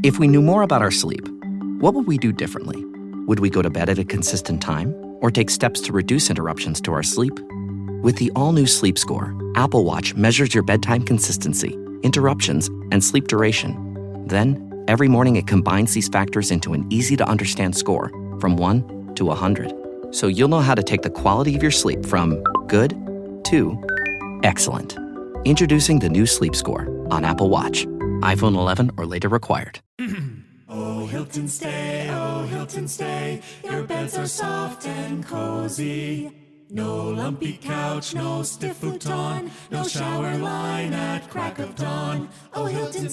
If we knew more about our sleep, what would we do differently? Would we go to bed at a consistent time or take steps to reduce interruptions to our sleep? With the all-new Sleep Score, Apple Watch measures your bedtime consistency, interruptions, and sleep duration. Then, every morning it combines these factors into an easy-to-understand score from 1 to 100. So you'll know how to take the quality of your sleep from good to excellent. Introducing the new Sleep Score on Apple Watch. iPhone 11 or later required. Oh, Hilton stay, your beds are soft and cozy. No lumpy couch, no stiff futon, no shower line at crack of dawn. Oh, Hilton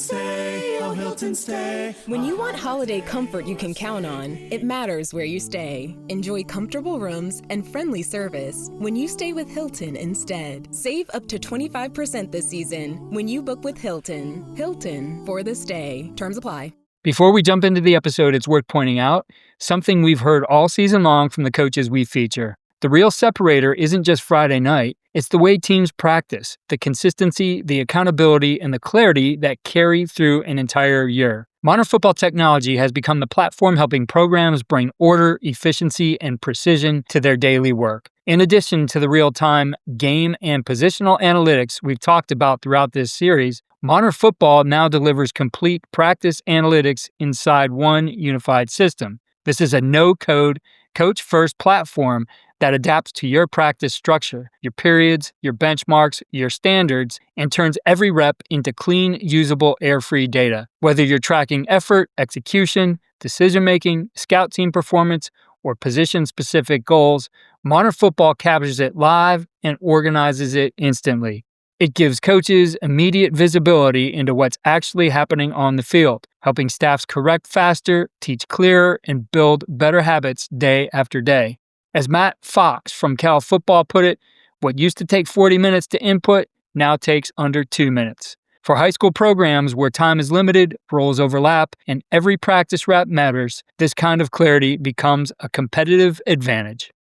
stay. When you want holiday comfort you can count on, it matters where you stay. Enjoy comfortable rooms and friendly service when you stay with Hilton instead. Save up to 25% this season when you book with Hilton. Hilton for the stay. Terms apply. Before we jump into the episode, it's worth pointing out something we've heard all season long from the coaches we feature. The real separator isn't just Friday night, it's the way teams practice, the consistency, the accountability, and the clarity that carry through an entire year. Modern football technology has become the platform helping programs bring order, efficiency, and precision to their daily work. In addition to the real-time game and positional analytics we've talked about throughout this series, modern football now delivers complete practice analytics inside one unified system. This is a no-code, coach-first platform that adapts to your practice structure, your periods, your benchmarks, your standards, and turns every rep into clean, usable, air-free data. Whether you're tracking effort, execution, decision-making, scout team performance, or position-specific goals, modern football captures it live and organizes it instantly. It gives coaches immediate visibility into what's actually happening on the field, helping staffs correct faster, teach clearer, and build better habits day after day. As Matt Fox from Cal Football put it, what used to take 40 minutes to input now takes under 2 minutes. For high school programs where time is limited, roles overlap, and every practice rep matters, this kind of clarity becomes a competitive advantage.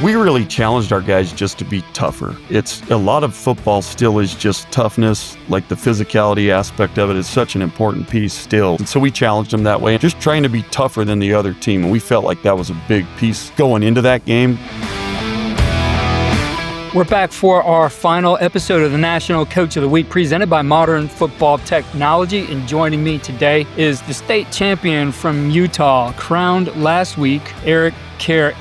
We really challenged our guys just to be tougher. It's a lot of football still is just toughness, like the physicality aspect of it is such an important piece still. And so we challenged them that way, just trying to be tougher than the other team. And we felt like that was a big piece going into that game. We're back for our final episode of the National Coach of the Week presented by Modern Football Technology. And joining me today is the state champion from Utah, crowned last week, Eric Kjar.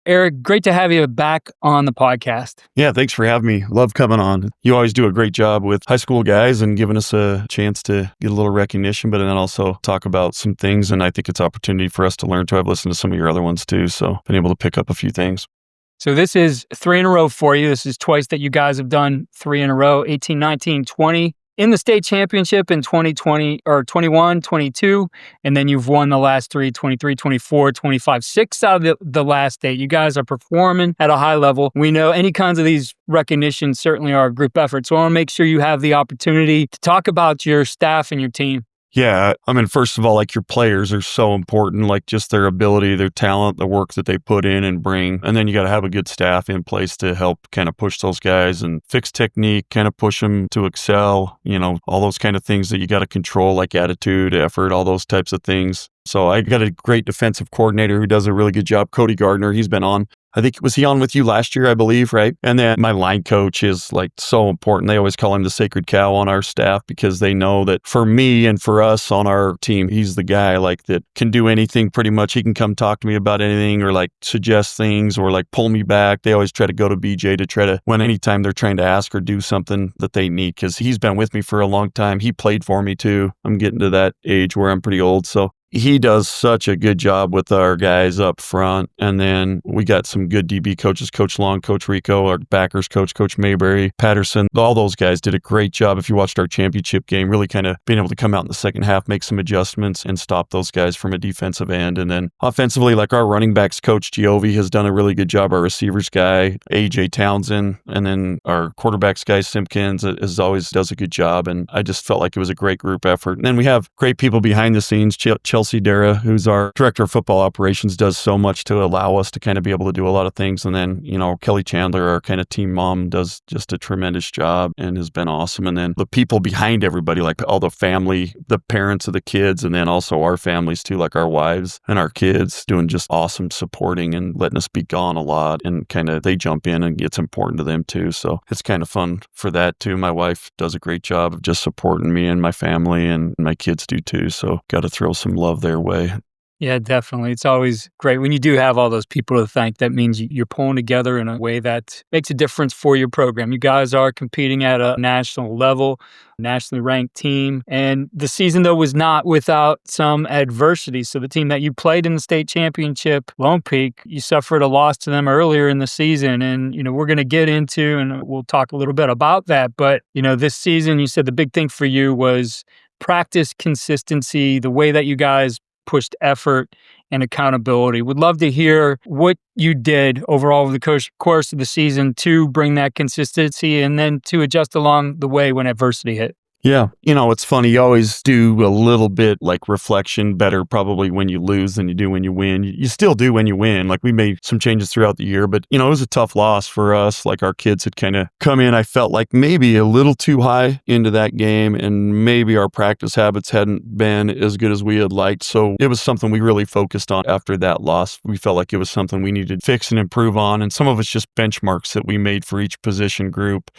Eric, great to have you back on the podcast. Yeah, thanks for having me. Love coming on. You always do a great job with high school guys and giving us a chance to get a little recognition, but then also talk about some things. And I think it's an opportunity for us to learn too. I've listened to some of your other ones too, so been able to pick up a few things. So this is 3 in a row for you. This is twice that you guys have done 3 in a row, 18, 19, 20. In the state championship in 2020 or 21, 22, and then you've won the last 3, 23, 24, 25, 6 out of the last 8. You guys are performing at a high level. We know any kinds of these recognitions certainly are a group effort. So I want to make sure you have the opportunity to talk about your staff and your team. Yeah, I mean, first of all, like your players are so important, like just their ability, their talent, the work that they put in and bring. And then you got to have a good staff in place to help kind of push those guys and fix technique, kind of push them to excel, all those kind of things that you got to control, like attitude, effort, all those types of things. So I got a great defensive coordinator who does a really good job, Cody Gardner. He's been on. I think, was he on with you last year, I believe, right? And then my line coach is like so important. They always call him the sacred cow on our staff because they know that for me and for us on our team, he's the guy like that can do anything pretty much. He can come talk to me about anything or like suggest things or like pull me back. They always try to go to BJ to try to, when anytime they're trying to ask or do something that they need, because he's been with me for a long time. He played for me too. I'm getting to that age where I'm pretty old. So he does such a good job with our guys up front. And then we got some good DB coaches, Coach Long, Coach Rico, our backers coach, Coach Mayberry, Patterson. All those guys did a great job. If you watched our championship game, really kind of being able to come out in the second half, make some adjustments and stop those guys from a defensive end. And then offensively, like our running backs coach, Giovi, has done a really good job. Our receivers guy, AJ Townsend, and then our quarterbacks guy, Simpkins, as always does a good job. And I just felt like it was a great group effort. And then we have great people behind the scenes. Chelsea Dara, who's our director of football operations, does so much to allow us to kind of be able to do a lot of things. And then, Kelly Chandler, our kind of team mom, does just a tremendous job and has been awesome. And then the people behind everybody, like all the family, the parents of the kids, and then also our families too, like our wives and our kids, doing just awesome supporting and letting us be gone a lot. And kind of they jump in and it's important to them too. So it's kind of fun for that too. My wife does a great job of just supporting me and my family, and my kids do too. So got to throw some love their way. Yeah, definitely. It's always great when you do have all those people to thank. That means you're pulling together in a way that makes a difference for your program. You guys are competing at a national level, nationally ranked team. And the season, though, was not without some adversity. So the team that you played in the state championship, Lone Peak, you suffered a loss to them earlier in the season. And, we're going to get into, and we'll talk a little bit about that. But, this season, you said the big thing for you was practice consistency, the way that you guys pushed effort and accountability. Would love to hear what you did overall over the course of the season to bring that consistency and then to adjust along the way when adversity hit. Yeah. It's funny. You always do a little bit like reflection better probably when you lose than you do when you win. You still do when you win. Like we made some changes throughout the year, but it was a tough loss for us. Like our kids had kind of come in. I felt like maybe a little too high into that game, and maybe our practice habits hadn't been as good as we had liked. So it was something we really focused on after that loss. We felt like it was something we needed to fix and improve on. And some of it's just benchmarks that we made for each position group.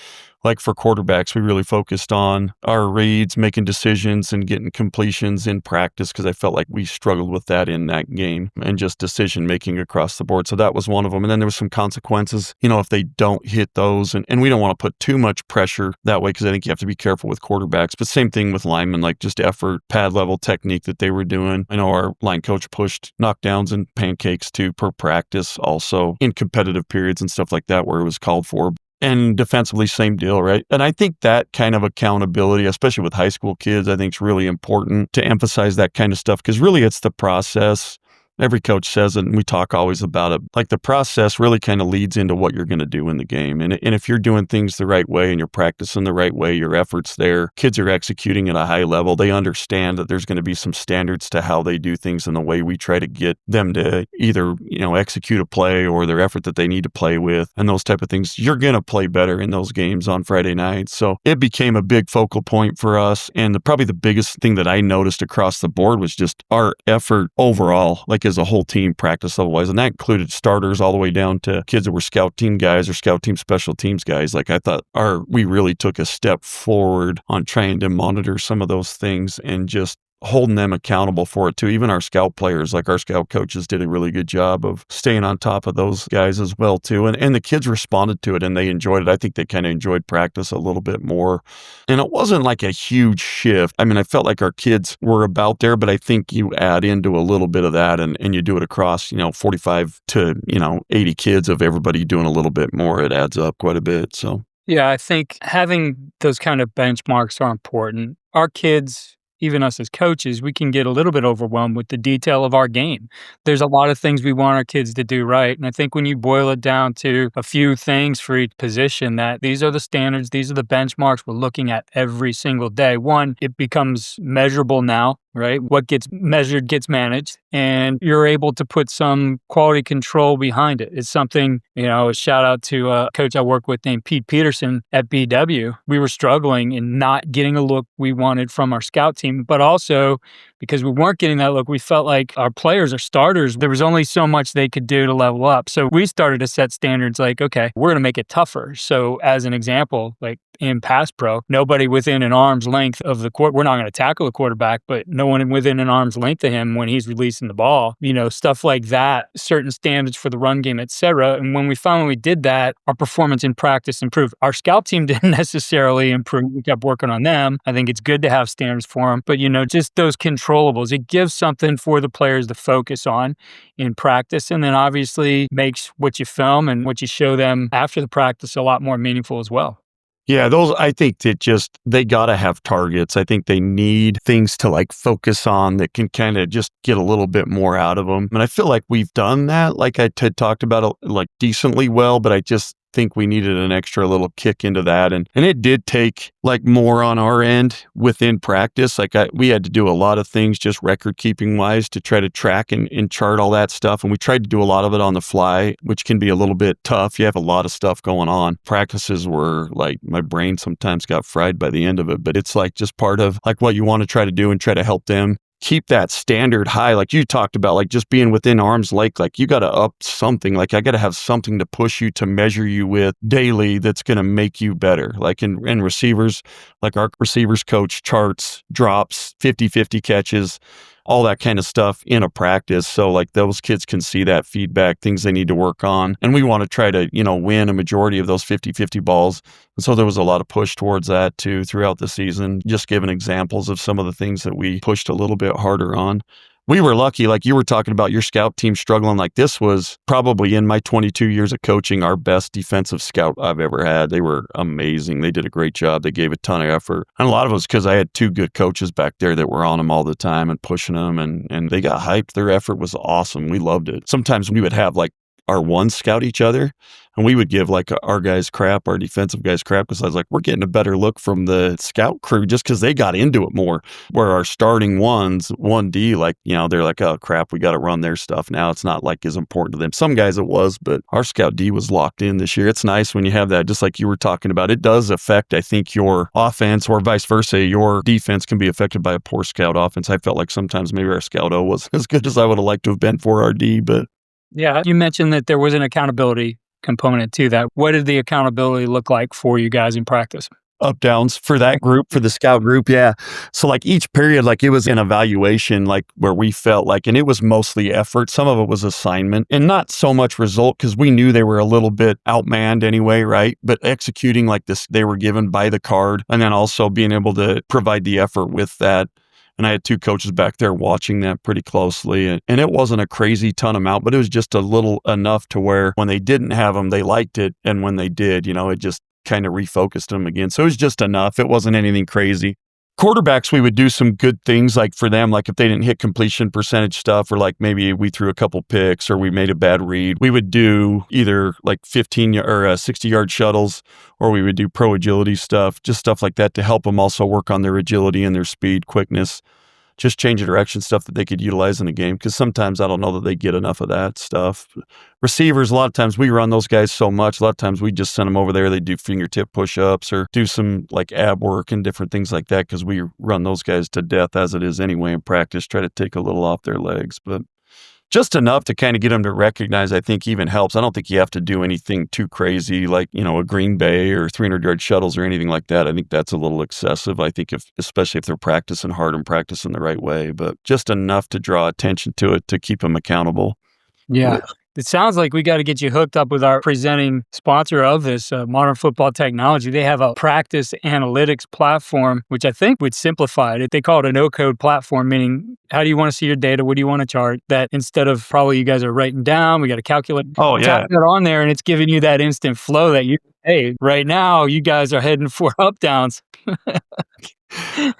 Like for quarterbacks, we really focused on our reads, making decisions and getting completions in practice, because I felt like we struggled with that in that game, and just decision making across the board. So that was one of them. And then there was some consequences, if they don't hit those. And we don't want to put too much pressure that way, because I think you have to be careful with quarterbacks. But same thing with linemen, like just effort, pad level technique that they were doing. I know our line coach pushed knockdowns and pancakes too per practice, also in competitive periods and stuff like that where it was called for. And defensively, same deal, right? And I think that kind of accountability, especially with high school kids, I think is really important to emphasize that kind of stuff, because really it's the process. Every coach says it, and we talk always about it. Like the process really kind of leads into what you're going to do in the game. And if you're doing things the right way and you're practicing the right way, your effort's there, kids are executing at a high level. They understand that there's going to be some standards to how they do things and the way we try to get them to either, execute a play or their effort that they need to play with and those type of things. You're going to play better in those games on Friday nights. So it became a big focal point for us. And probably the biggest thing that I noticed across the board was just our effort overall. Like as a whole team practice level-wise, and that included starters all the way down to kids that were scout team guys or scout team special teams guys. Like I thought we really took a step forward on trying to monitor some of those things and just holding them accountable for it too. Even our scout players, like our scout coaches, did a really good job of staying on top of those guys as well too. And the kids responded to it and they enjoyed it. I think they kind of enjoyed practice a little bit more. And it wasn't like a huge shift. I mean, I felt like our kids were about there, but I think you add into a little bit of that and you do it across, 45 to, 80 kids of everybody doing a little bit more. It adds up quite a bit. So, yeah, I think having those kind of benchmarks are important. Our kids, even us as coaches, we can get a little bit overwhelmed with the detail of our game. There's a lot of things we want our kids to do right. And I think when you boil it down to a few things for each position, that these are the standards, these are the benchmarks we're looking at every single day. One, it becomes measurable now, right? What gets measured gets managed, and you're able to put some quality control behind it. It's something, a shout out to a coach I work with named Pete Peterson at BW. We were struggling in not getting a look we wanted from our scout team, but also because we weren't getting that look, we felt like our players, our starters, there was only so much they could do to level up. So we started to set standards like, okay, we're going to make it tougher. So as an example, like in pass pro, nobody within an arm's length of the court, we're not going to tackle the quarterback, but no one within an arm's length of him when he's releasing the ball, stuff like that, certain standards for the run game, etc. And when we finally did that, our performance in practice improved. Our scout team didn't necessarily improve. We kept working on them. I think it's good to have standards for them, but just those control controllables. It gives something for the players to focus on in practice, and then obviously makes what you film and what you show them after the practice a lot more meaningful as well. Yeah, I think that they got to have targets. I think they need things to like focus on that can kind of just get a little bit more out of them. And I feel like we've done that, like I talked about, like decently well, but I just think we needed an extra little kick into that. And it did take like more on our end within practice. Like we had to do a lot of things just record keeping wise to try to track and chart all that stuff. And we tried to do a lot of it on the fly, which can be a little bit tough. You have a lot of stuff going on. Practices were like, my brain sometimes got fried by the end of it, but it's like just part of like what you want to try to do and try to help them keep that standard high. Like you talked about, like just being within arm's length, like you got to up something. Like I got to have something to push you, to measure you with daily that's going to make you better. Like in receivers, like our receivers coach charts, drops, 50-50 catches, all that kind of stuff in a practice. So like those kids can see that feedback, things they need to work on. And we want to try to, win a majority of those 50-50 balls. And so there was a lot of push towards that too throughout the season, just giving examples of some of the things that we pushed a little bit harder on. We were lucky, like you were talking about your scout team struggling. Like this was probably in my 22 years of coaching, our best defensive scout I've ever had. They were amazing. They did a great job. They gave a ton of effort. And a lot of it was because I had two good coaches back there that were on them all the time and pushing them, and they got hyped. Their effort was awesome. We loved it. Sometimes we would have like our one scout each other, and we would give like our guys crap, our defensive guys crap, because I was like, we're getting a better look from the scout crew just because they got into it more. Where our starting ones, 1D, like, they're like, oh crap, we got to run their stuff now. It's not like as important to them. Some guys it was, but our scout D was locked in this year. It's nice when you have that, just like you were talking about. It does affect, I think, your offense, or vice versa. Your defense can be affected by a poor scout offense. I felt like sometimes maybe our scout O was as good as I would have liked to have been for our D, but yeah, you mentioned that there was an accountability component to that. What did the accountability look like for you guys in practice? Up downs for that group, for the scout group. Yeah. So like each period, like it was an evaluation, like where we felt like, and it was mostly effort. Some of it was assignment and not so much result, because we knew they were a little bit outmanned anyway, right? But executing like this, they were given by the card, and then also being able to provide the effort with that. And I had two coaches back there watching that pretty closely. And it wasn't a crazy ton amount, but it was just a little enough to where when they didn't have them, they liked it. And when they did, it just kind of refocused them again. So it was just enough. It wasn't anything crazy. Quarterbacks, we would do some good things like for them, like if they didn't hit completion percentage stuff, or like maybe we threw a couple picks or we made a bad read, we would do either like 15 or 60-yard shuttles, or we would do pro agility stuff, just stuff like that to help them also work on their agility and their speed, quickness, just change of direction stuff that they could utilize in the game. Because sometimes I don't know that they get enough of that stuff. Receivers, a lot of times we run those guys so much. A lot of times we just send them over there. They do fingertip push-ups or do some like ab work and different things like that, because we run those guys to death as it is anyway in practice, try to take a little off their legs. But just enough to kind of get them to recognize, I think, even helps. I don't think you have to do anything too crazy like, a Green Bay or 300-yard shuttles or anything like that. I think that's a little excessive. I think especially if they're practicing hard and practicing the right way, but just enough to draw attention to it to keep them accountable. Yeah. It sounds like we got to get you hooked up with our presenting sponsor of this, Modern Football Technology. They have a practice analytics platform, which I think would simplify it. They call it a no-code platform, meaning how do you want to see your data? What do you want to chart? That instead of probably you guys are writing down, we got to calculate. Oh, yeah. Tap it on there, and it's giving you that instant flow that hey, right now you guys are heading for up downs.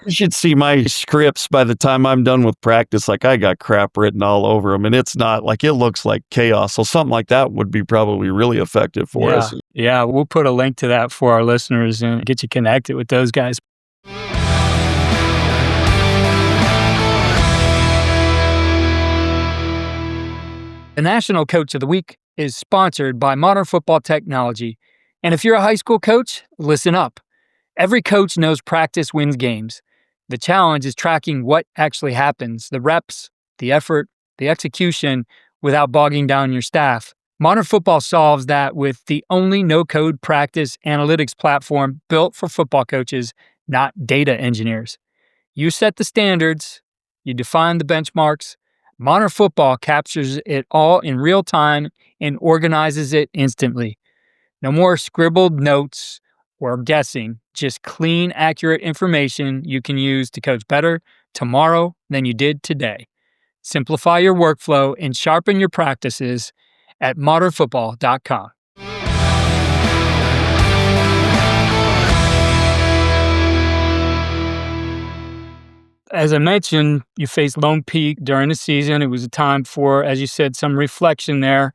You should see my scripts by the time I'm done with practice. Like I got crap written all over them, and it's not like, it looks like chaos. So something like that would be probably really effective for us. Yeah, we'll put a link to that for our listeners and get you connected with those guys. The National Coach of the Week is sponsored by Modern Football Technology. And if you're a high school coach, listen up. Every coach knows practice wins games. The challenge is tracking what actually happens, the reps, the effort, the execution, without bogging down your staff. Modern Football solves that with the only no-code practice analytics platform built for football coaches, not data engineers. You set the standards, you define the benchmarks. Modern Football captures it all in real time and organizes it instantly. No more scribbled notes or guessing, just clean, accurate information you can use to coach better tomorrow than you did today. Simplify your workflow and sharpen your practices at modernfootball.com. As I mentioned, you faced Lone Peak during the season. It was a time for, as you said, some reflection there.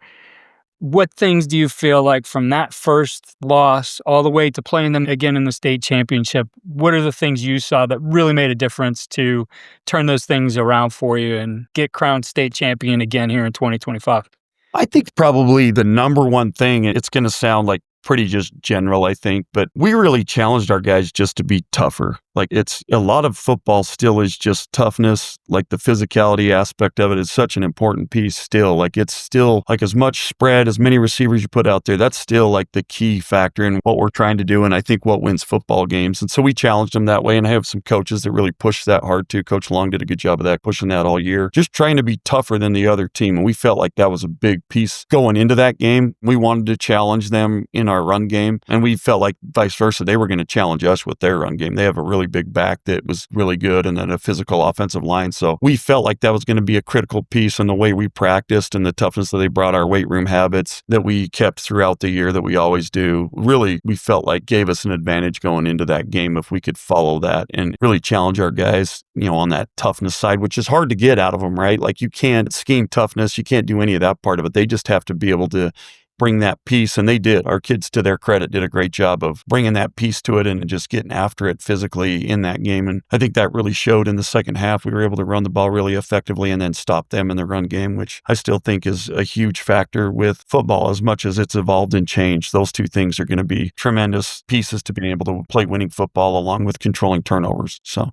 What things do you feel like from that first loss all the way to playing them again in the state championship? What are the things you saw that really made a difference to turn those things around for you and get crowned state champion again here in 2025? I think probably the number one thing, it's going to sound like pretty just general, I think, but we really challenged our guys just to be tougher. Like, it's a lot of football still is just toughness. Like, the physicality aspect of it is such an important piece still. Like, it's still like as much spread, as many receivers you put out there, that's still like the key factor in what we're trying to do. And I think what wins football games. And so we challenged them that way. And I have some coaches that really push that hard too. Coach Long did a good job of that, pushing that all year, just trying to be tougher than the other team. And we felt like that was a big piece going into that game. We wanted to challenge them in our run game. And we felt like vice versa. They were going to challenge us with their run game. They have a really big back that was really good, and then a physical offensive line. So we felt like that was going to be a critical piece in the way we practiced and the toughness that they brought, our weight room habits that we kept throughout the year that we always do. Really, we felt like gave us an advantage going into that game if we could follow that and really challenge our guys, on that toughness side, which is hard to get out of them, right? Like, you can't scheme toughness. You can't do any of that part of it. They just have to be able to bring that piece, and they did. Our kids, to their credit, did a great job of bringing that piece to it and just getting after it physically in that game. And I think that really showed in the second half. We were able to run the ball really effectively and then stop them in the run game, which I still think is a huge factor with football. As much as it's evolved and changed, those two things are going to be tremendous pieces to being able to play winning football along with controlling turnovers. So,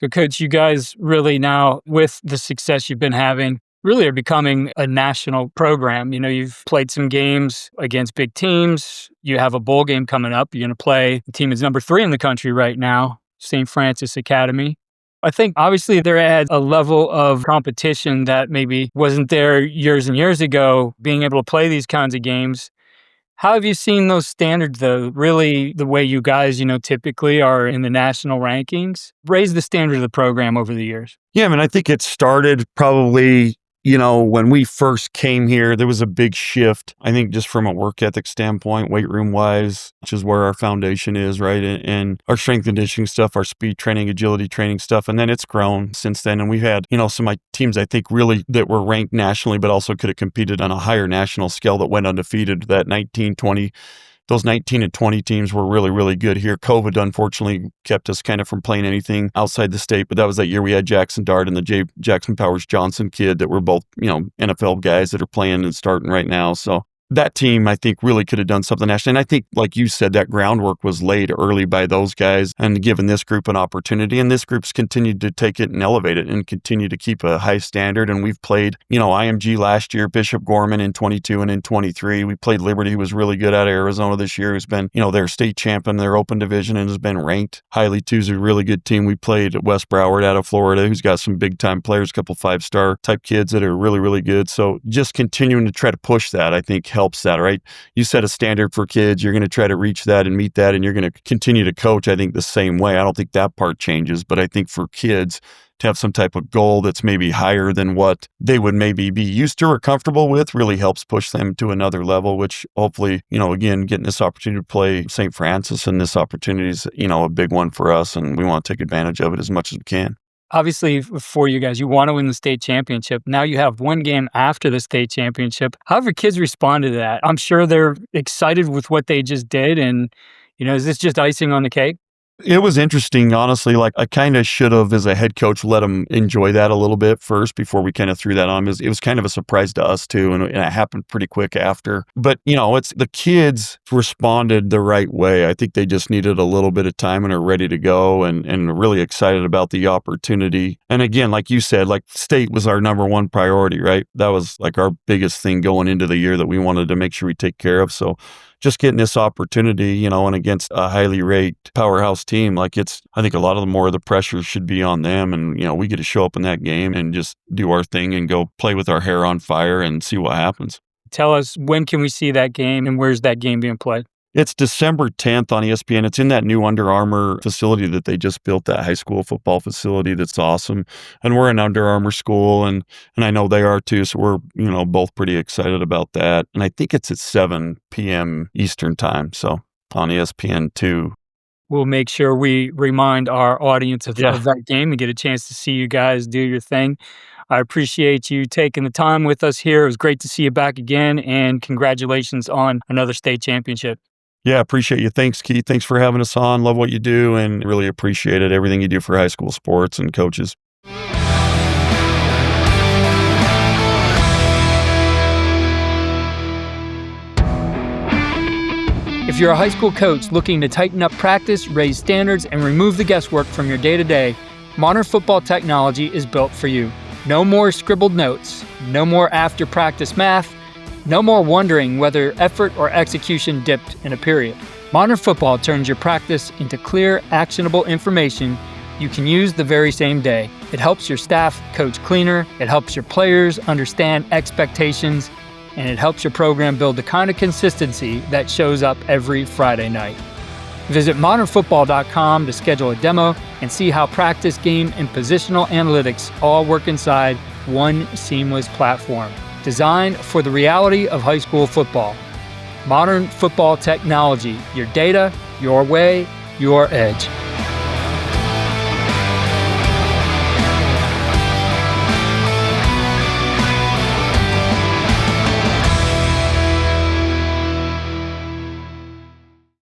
Coach, you guys really now, with the success you've been having, really are becoming a national program. You've played some games against big teams. You have a bowl game coming up. You're going to play the team is number 3 in the country right now, St. Francis Academy. I think obviously they're at a level of competition that maybe wasn't there years and years ago, being able to play these kinds of games. How have you seen those standards, though, really the way you guys, typically are in the national rankings, raise the standard of the program over the years? Yeah, I mean, I think it started probably, when we first came here, there was a big shift, I think, just from a work ethic standpoint, weight room wise, which is where our foundation is, right? And our strength and conditioning stuff, our speed training, agility training stuff. And then it's grown since then. And we've had, some of my teams, I think, really that were ranked nationally, but also could have competed on a higher national scale that went undefeated. Those 19 and 20 teams were really, really good here. COVID, unfortunately, kept us kind of from playing anything outside the state. But that was that year we had Jackson Dart and the Jackson Powers Johnson kid that were both, NFL guys that are playing and starting right now. So that team, I think, really could have done something nationally. And I think, like you said, that groundwork was laid early by those guys and given this group an opportunity. And this group's continued to take it and elevate it and continue to keep a high standard. And we've played, IMG last year, Bishop Gorman in 22 and in 23. We played Liberty, who was really good out of Arizona this year, who's been, their state champion, their open division, and has been ranked highly too. Is a really good team. We played West Broward out of Florida, who's got some big time players, a couple 5-star type kids that are really, really good. So just continuing to try to push that, I think, helps that, right? You set a standard for kids, you're going to try to reach that and meet that, and you're going to continue to coach, I think, the same way. I don't think that part changes, but I think for kids to have some type of goal that's maybe higher than what they would maybe be used to or comfortable with really helps push them to another level, which hopefully, again, getting this opportunity to play St. Francis, and this opportunity is, a big one for us, and we want to take advantage of it as much as we can. Obviously, for you guys, you want to win the state championship. Now you have one game after the state championship. How have your kids responded to that? I'm sure they're excited with what they just did. And, is this just icing on the cake? It was interesting, honestly. Like, I kind of should have, as a head coach, let them enjoy that a little bit first before we kind of threw that on. It was kind of a surprise to us too, and it happened pretty quick after. But, it's the kids responded the right way. I think they just needed a little bit of time and are ready to go and really excited about the opportunity. And again, like you said, like, state was our number one priority, right? That was like our biggest thing going into the year that we wanted to make sure we take care of. So just getting this opportunity, and against a highly ranked powerhouse team, I think a lot of the more of the pressure should be on them. And, we get to show up in that game and just do our thing and go play with our hair on fire and see what happens. Tell us, when can we see that game and where's that game being played? It's December 10th on ESPN. It's in that new Under Armour facility that they just built, that high school football facility that's awesome. And we're an Under Armour school, and I know they are too, so we're, both pretty excited about that. And I think it's at 7 p.m. Eastern time, so on ESPN2. We'll make sure we remind our audience of that game and get a chance to see you guys do your thing. I appreciate you taking the time with us here. It was great to see you back again, and congratulations on another state championship. Yeah, appreciate you. Thanks, Keith. Thanks for having us on. Love what you do and really appreciate it. Everything you do for high school sports and coaches. If you're a high school coach looking to tighten up practice, raise standards, and remove the guesswork from your day-to-day, modern football technology is built for you. No more scribbled notes, no more after-practice math, no more wondering whether effort or execution dipped in a period. Modern football turns your practice into clear, actionable information you can use the very same day. It helps your staff coach cleaner, it helps your players understand expectations, and it helps your program build the kind of consistency that shows up every Friday night. Visit modernfootball.com to schedule a demo and see how practice, game, and positional analytics all work inside one seamless platform, designed for the reality of high school football. Modern football technology, your data, your way, your edge.